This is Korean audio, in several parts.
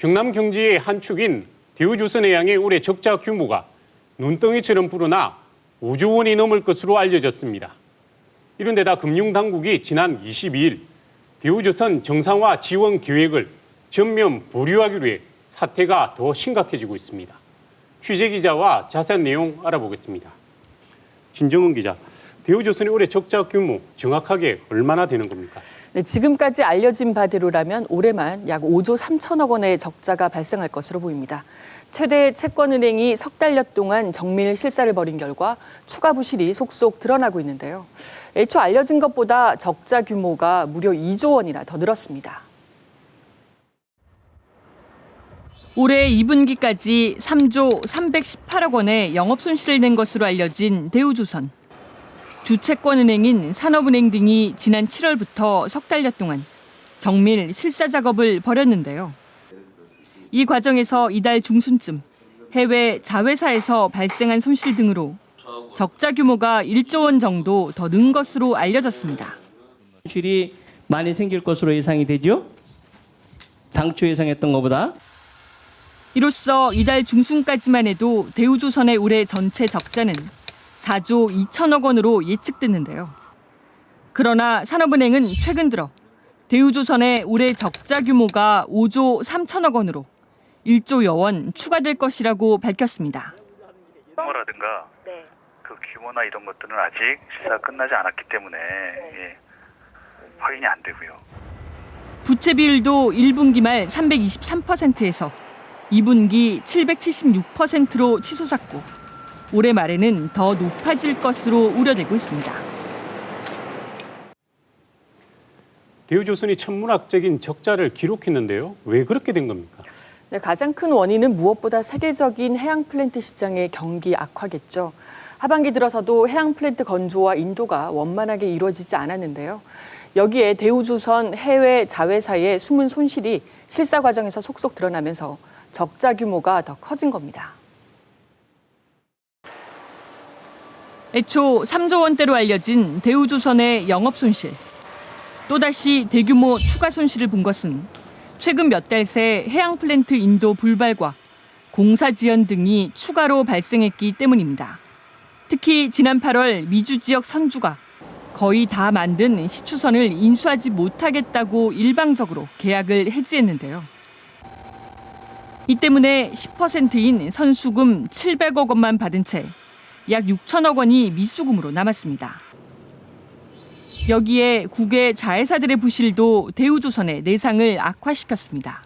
경남 경지의 한 축인 대우조선해양의 올해 적자 규모가 눈덩이처럼 불어나 5조 원이 넘을 것으로 알려졌습니다. 이런 데다 금융당국이 지난 22일 대우조선 정상화 지원 계획을 전면 보류하기로 해 사태가 더 심각해지고 있습니다. 취재기자와 자세한 내용 알아보겠습니다. 진정은 기자, 대우조선의 올해 적자 규모 정확하게 얼마나 되는 겁니까? 네, 지금까지 알려진 바대로라면 올해만 약 5조 3천억 원의 적자가 발생할 것으로 보입니다. 최대 채권은행이 석 달여 동안 정밀 실사를 벌인 결과 추가 부실이 속속 드러나고 있는데요. 애초 알려진 것보다 적자 규모가 무려 2조 원이나 더 늘었습니다. 올해 2분기까지 3조 318억 원의 영업 손실을 낸 것으로 알려진 대우조선. 주채권은행인 산업은행 등이 지난 7월부터 석 달여 동안 정밀 실사 작업을 벌였는데요. 이 과정에서 이달 중순쯤 해외 자회사에서 발생한 손실 등으로 적자 규모가 1조 원 정도 더 는 것으로 알려졌습니다. 손실이 많이 생길 것으로 예상이 되죠? 당초 예상했던 것보다. 이로써 이달 중순까지만 해도 대우조선의 올해 전체 적자는 4조 2천억 원으로 예측됐는데요. 그러나 산업은행은 최근 들어 대우조선의 올해 적자 규모가 5조 3천억 원으로 1조여 원 추가될 것이라고 밝혔습니다. 규모라든가 그 규모나 이런 것들은 아직 실사가 끝나지 않았기 때문에 확인이 안 되고요. 부채 비율도 1분기 말 323%에서 2분기 776%로 치솟았고 올해 말에는 더 높아질 것으로 우려되고 있습니다. 대우조선이 천문학적인 적자를 기록했는데요. 왜 그렇게 된 겁니까? 네, 가장 큰 원인은 무엇보다 세계적인 해양 플랜트 시장의 경기 악화겠죠. 하반기 들어서도 해양 플랜트 건조와 인도가 원만하게 이루어지지 않았는데요. 여기에 대우조선 해외 자회사의 숨은 손실이 실사 과정에서 속속 드러나면서 적자 규모가 더 커진 겁니다. 애초 3조 원대로 알려진 대우조선의 영업 손실. 또다시 대규모 추가 손실을 본 것은 최근 몇 달 새 해양 플랜트 인도 불발과 공사 지연 등이 추가로 발생했기 때문입니다. 특히 지난 8월 미주 지역 선주가 거의 다 만든 시추선을 인수하지 못하겠다고 일방적으로 계약을 해지했는데요. 이 때문에 10%인 선수금 700억 원만 받은 채 약 6천억 원이 미수금으로 남았습니다. 여기에 국외 자회사들의 부실도 대우조선의 내상을 악화시켰습니다.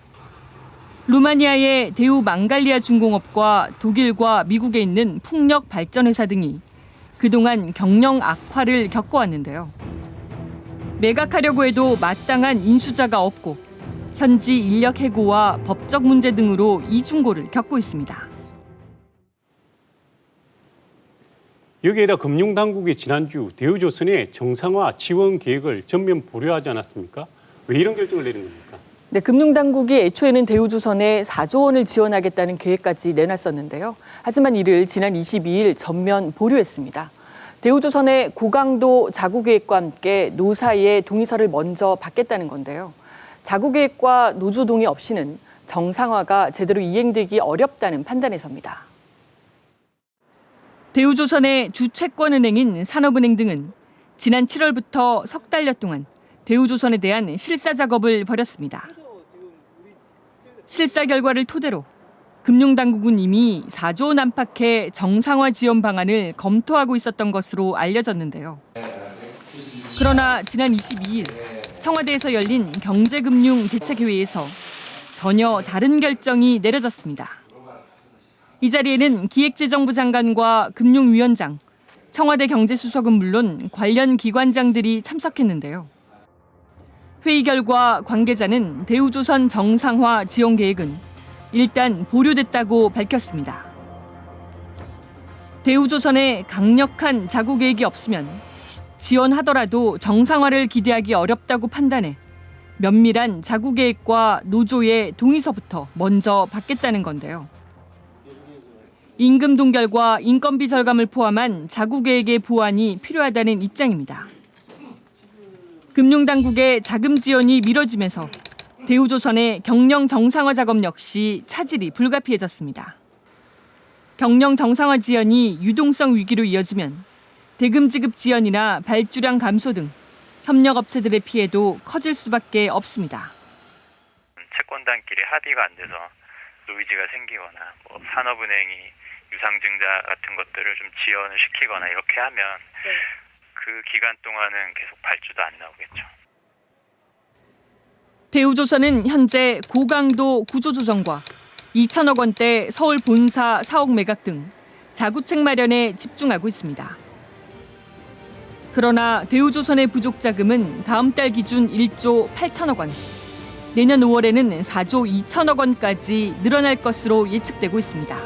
루마니아의 대우 망갈리아 중공업과 독일과 미국에 있는 풍력 발전회사 등이 그동안 경영 악화를 겪어왔는데요. 매각하려고 해도 마땅한 인수자가 없고 현지 인력 해고와 법적 문제 등으로 이중고를 겪고 있습니다. 여기에다 금융당국이 지난주 대우조선의 정상화 지원 계획을 전면 보류하지 않았습니까? 왜 이런 결정을 내린 겁니까? 네, 금융당국이 애초에는 대우조선에 4조 원을 지원하겠다는 계획까지 내놨었는데요. 하지만 이를 지난 22일 전면 보류했습니다. 대우조선의 고강도 자구계획과 함께 노사의 동의서를 먼저 받겠다는 건데요. 자구계획과 노조 동의 없이는 정상화가 제대로 이행되기 어렵다는 판단에서입니다. 대우조선의 주채권은행인 산업은행 등은 지난 7월부터 석 달여 동안 대우조선에 대한 실사 작업을 벌였습니다. 실사 결과를 토대로 금융당국은 이미 4조 원 안팎의 정상화 지원 방안을 검토하고 있었던 것으로 알려졌는데요. 그러나 지난 22일 청와대에서 열린 경제금융대책회의에서 전혀 다른 결정이 내려졌습니다. 이 자리에는 기획재정부 장관과 금융위원장, 청와대 경제수석은 물론 관련 기관장들이 참석했는데요. 회의 결과 관계자는 대우조선 정상화 지원 계획은 일단 보류됐다고 밝혔습니다. 대우조선에 강력한 자구 계획이 없으면 지원하더라도 정상화를 기대하기 어렵다고 판단해 면밀한 자구 계획과 노조의 동의서부터 먼저 받겠다는 건데요. 임금 동결과 인건비 절감을 포함한 자구 계획의 보완이 필요하다는 입장입니다. 금융당국의 자금 지원이 미뤄지면서 대우조선의 경영 정상화 작업 역시 차질이 불가피해졌습니다. 경영 정상화 지연이 유동성 위기로 이어지면 대금 지급 지연이나 발주량 감소 등 협력업체들의 피해도 커질 수밖에 없습니다. 채권단끼리 합의가 안 돼서 노이즈가 생기거나 산업은행이 유상증자 같은 것들을 좀 지연을 시키거나 이렇게 하면 그 기간 동안은 계속 발주도 안 나오겠죠. 대우조선은 현재 고강도 구조조정과 2천억 원대 서울 본사 사옥 매각 등 자구책 마련에 집중하고 있습니다. 그러나 대우조선의 부족 자금은 다음 달 기준 1조 8천억 원, 내년 5월에는 4조 2천억 원까지 늘어날 것으로 예측되고 있습니다.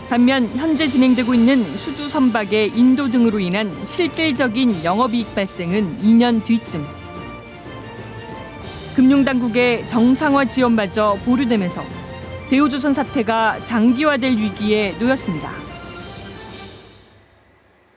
반면 현재 진행되고 있는 수주 선박의 인도 등으로 인한 실질적인 영업이익 발생은 2년 뒤쯤. 금융당국의 정상화 지원마저 보류되면서 대우조선 사태가 장기화될 위기에 놓였습니다.